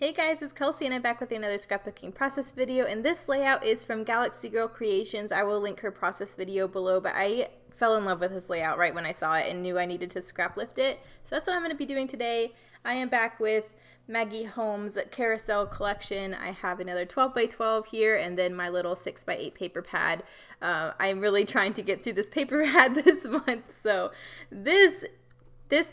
Hey guys, it's Kelsey and I'm back with another scrapbooking process video, and this layout is from Galaxy Girl Creations. I will link her process video below, but I fell in love with this layout right when I saw it and knew I needed to scrap lift it. So that's what I'm going to be doing today. I am back with Maggie Holmes' carousel collection. I have another 12 by 12 here and then my little 6 by 8 paper pad. I'm really trying to get through this paper pad this month, so this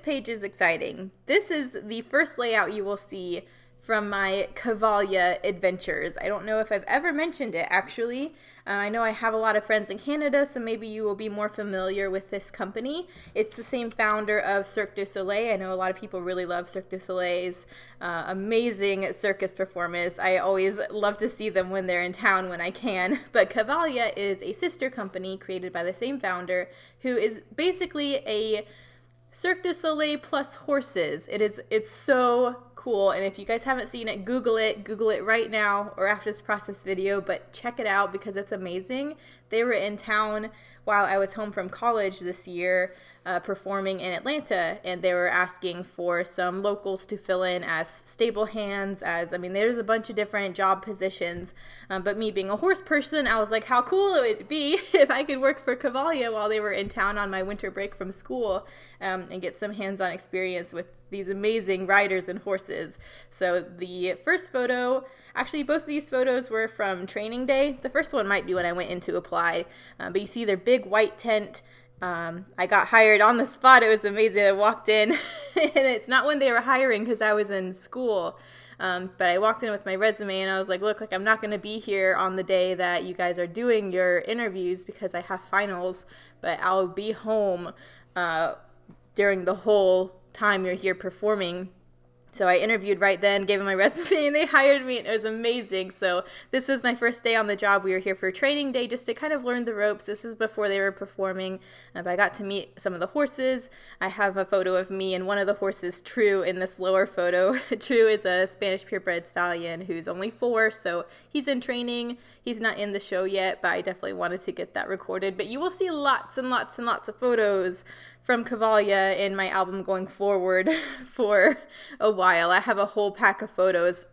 page is exciting. This is the first layout you will see from my Cavalia adventures. I don't know if I've ever mentioned it actually. I know I have a lot of friends in Canada, so maybe you will be more familiar with this company. It's the same founder of Cirque du Soleil. I know a lot of people really love Cirque du Soleil's amazing circus performers. I always love to see them when they're in town when I can. But Cavalia is a sister company created by the same founder, who is basically a Cirque du Soleil plus horses. It's so cool, and if you guys haven't seen it, Google it right now or after this process video, but check it out because it's amazing. They were in town while I was home from college this year, performing in Atlanta, and they were asking for some locals to fill in as stable hands, there's a bunch of different job positions, but me being a horse person, I was like, how cool it would be if I could work for Cavalia while they were in town on my winter break from school, and get some hands-on experience with these amazing riders and horses. So the first photo, actually both of these photos were from training day. The first one might be when I went in to apply, but you see their big white tent. I got hired on the spot. It was amazing. I walked in and it's not when they were hiring because I was in school. But I walked in with my resume and I was like, look, I'm not going to be here on the day that you guys are doing your interviews because I have finals, but I'll be home during the whole time you're here performing. So I interviewed right then, gave them my resume, and they hired me, and it was amazing. So this was my first day on the job. We were here for training day just to kind of learn the ropes. This is before they were performing, but I got to meet some of the horses. I have a photo of me and one of the horses, True, in this lower photo. True is a Spanish purebred stallion who's only 4, so he's in training. He's not in the show yet, but I definitely wanted to get that recorded. But you will see lots and lots and lots of photos from Cavalia in my album going forward for a while. I have a whole pack of photos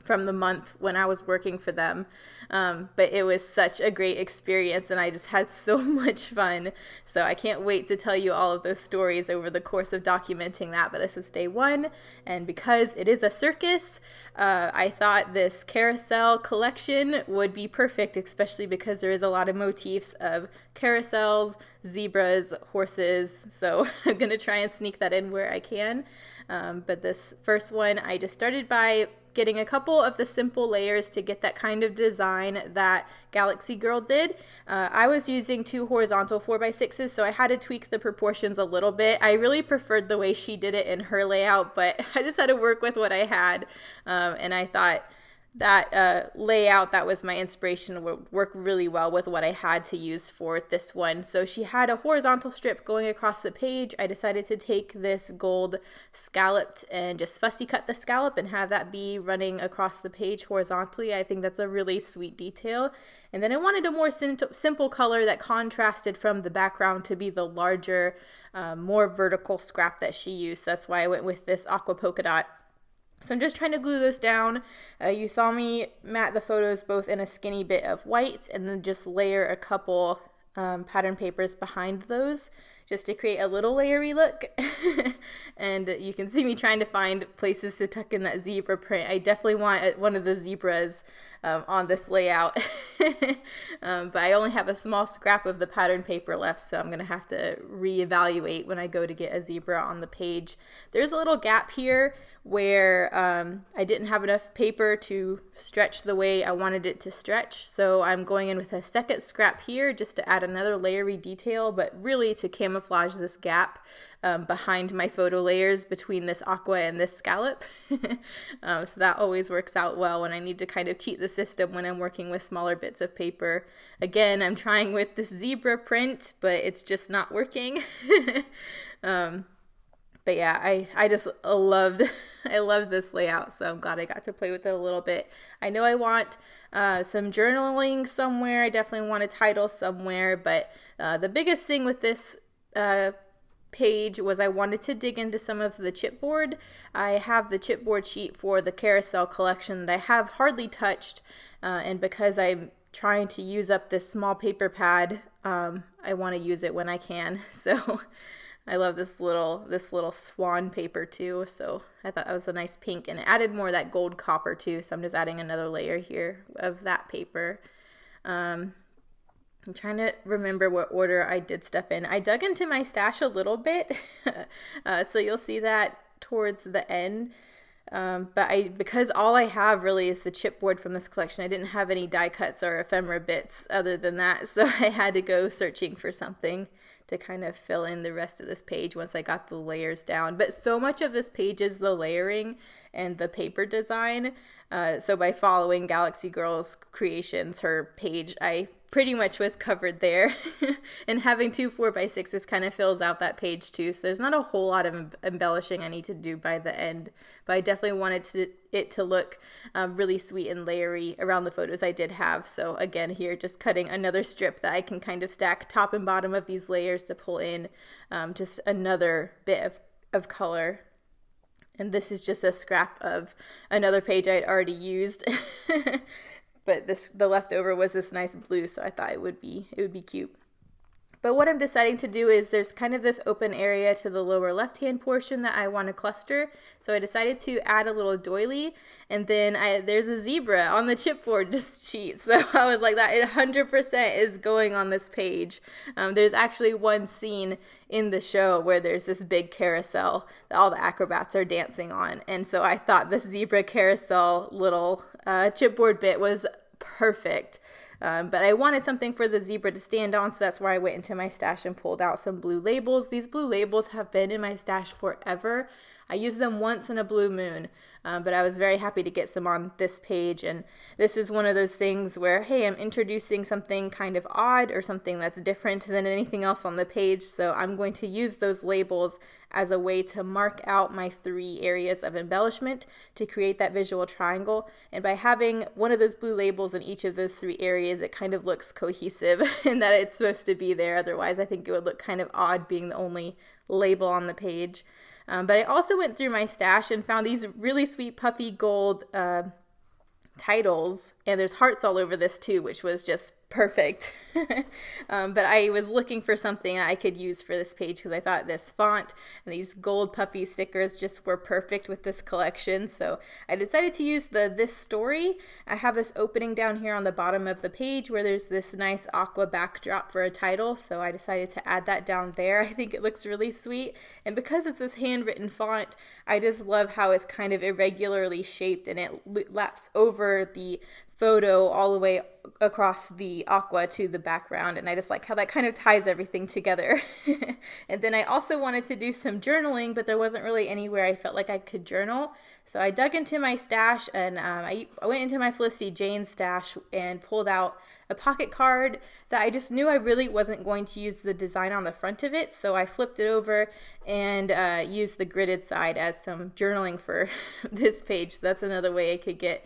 from the month when I was working for them. But it was such a great experience and I just had so much fun. So I can't wait to tell you all of those stories over the course of documenting that. But this was day 1, and because it is a circus, I thought this carousel collection would be perfect, especially because there is a lot of motifs of carousels, zebras, horses. So I'm going to try and sneak that in where I can. But this first one, I just started by getting a couple of the simple layers to get that kind of design that Galaxy Girl did. I was using 2 horizontal 4x6s, so I had to tweak the proportions a little bit. I really preferred the way she did it in her layout, but I just had to work with what I had, and I thought that layout that was my inspiration would work really well with what I had to use for this one. So she had a horizontal strip going across the page. I decided to take this gold scalloped and just fussy cut the scallop and have that be running across the page horizontally. I think that's a really sweet detail. And then I wanted a more simple color that contrasted from the background to be the larger, more vertical scrap that she used. That's why I went with this aqua polka dot. So I'm just trying to glue this down. You saw me mat the photos both in a skinny bit of white and then just layer a couple pattern papers behind those just to create a little layery look. And you can see me trying to find places to tuck in that zebra print. I definitely want one of the zebras on this layout. But I only have a small scrap of the pattern paper left, so I'm going to have to reevaluate when I go to get a zebra on the page. There's a little gap here where I didn't have enough paper to stretch the way I wanted it to stretch, so I'm going in with a second scrap here just to add another layery detail, but really to camouflage this gap behind my photo layers between this aqua and this scallop. So that always works out well when I need to kind of cheat the system when I'm working with smaller bits of paper. Again, I'm trying with this zebra print, but it's just not working. But yeah, I just loved I love this layout, so I'm glad I got to play with it a little bit. I know I want some journaling somewhere. I definitely want a title somewhere, but the biggest thing with this page was I wanted to dig into some of the chipboard. I have the chipboard sheet for the carousel collection that I have hardly touched, and because I'm trying to use up this small paper pad, I want to use it when I can. So I love this little swan paper too, so I thought that was a nice pink, and it added more of that gold copper too, so I'm just adding another layer here of that paper. I'm trying to remember what order I did stuff in. I dug into my stash a little bit, so you'll see that towards the end. But because all I have really is the chipboard from this collection, I didn't have any die cuts or ephemera bits other than that, so I had to go searching for something to kind of fill in the rest of this page once I got the layers down. But so much of this page is the layering and the paper design. So by following Galaxy Girl's creations, her page, I pretty much was covered there. And having 2 4x6s kind of fills out that page too. So there's not a whole lot of embellishing I need to do by the end. But I definitely wanted it to look really sweet and layery around the photos I did have. So again, here just cutting another strip that I can kind of stack top and bottom of these layers to pull in just another bit of color. And this is just a scrap of another page I'd already used. But the leftover was this nice blue, so I thought it would be cute. But what I'm deciding to do is there's kind of this open area to the lower left-hand portion that I want to cluster. So I decided to add a little doily, and then there's a zebra on the chipboard sheet. So I was like, that 100% is going on this page. There's actually one scene in the show where there's this big carousel that all the acrobats are dancing on. And so I thought this zebra carousel little chipboard bit was perfect. But I wanted something for the zebra to stand on, so that's where I went into my stash and pulled out some blue labels. These blue labels have been in my stash forever. I used them once in a blue moon, but I was very happy to get some on this page. And this is one of those things where, hey, I'm introducing something kind of odd or something that's different than anything else on the page. So I'm going to use those labels as a way to mark out my 3 areas of embellishment to create that visual triangle. And by having one of those blue labels in each of those 3 areas, it kind of looks cohesive in that it's supposed to be there. Otherwise, I think it would look kind of odd being the only label on the page. But I also went through my stash and found these really sweet puffy gold titles, and there's hearts all over this too, which was just perfect. But I was looking for something I could use for this page because I thought this font and these gold puffy stickers just were perfect with this collection. So I decided to use this story. I have this opening down here on the bottom of the page where there's this nice aqua backdrop for a title, so I decided to add that down there. I think it looks really sweet, and because it's this handwritten font, I just love how it's kind of irregularly shaped and it laps over the photo all the way across the aqua to the background, and I just like how that kind of ties everything together. And then I also wanted to do some journaling, but there wasn't really anywhere I felt like I could journal, so I dug into my stash, and I went into my Felicity Jane stash and pulled out a pocket card that I just knew I really wasn't going to use the design on the front of it, so I flipped it over and used the gridded side as some journaling for this page. So that's another way I could get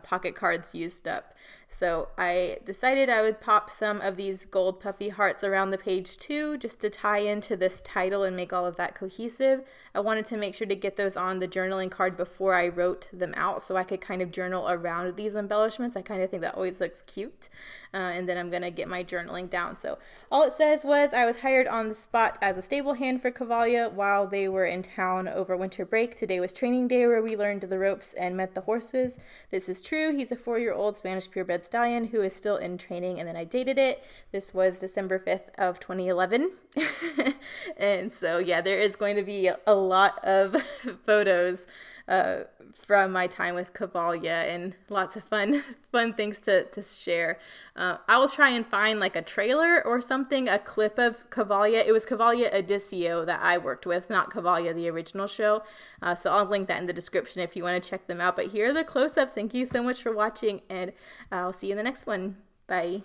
pocket cards used up. So I decided I would pop some of these gold puffy hearts around the page too, just to tie into this title and make all of that cohesive. I wanted to make sure to get those on the journaling card before I wrote them out so I could kind of journal around these embellishments. I kind of think that always looks cute. And then I'm going to get my journaling down. So all it says was I was hired on the spot as a stable hand for Cavalia while they were in town over winter break. Today was training day where we learned the ropes and met the horses. This is true. He's a 4-year-old Spanish purebred stallion who is still in training, and then I dated it. This was December 5th of 2011. And so yeah, there is going to be a lot of photos from my time with Cavalia and lots of fun things to share. I will try and find like a trailer or something, a clip of Cavalia. It was Cavalia Edicio that I worked with, not Cavalia the original show. So I'll link that in the description if you want to check them out. But here are the close-ups. Thank you so much for watching, and I'll see you in the next one. Bye.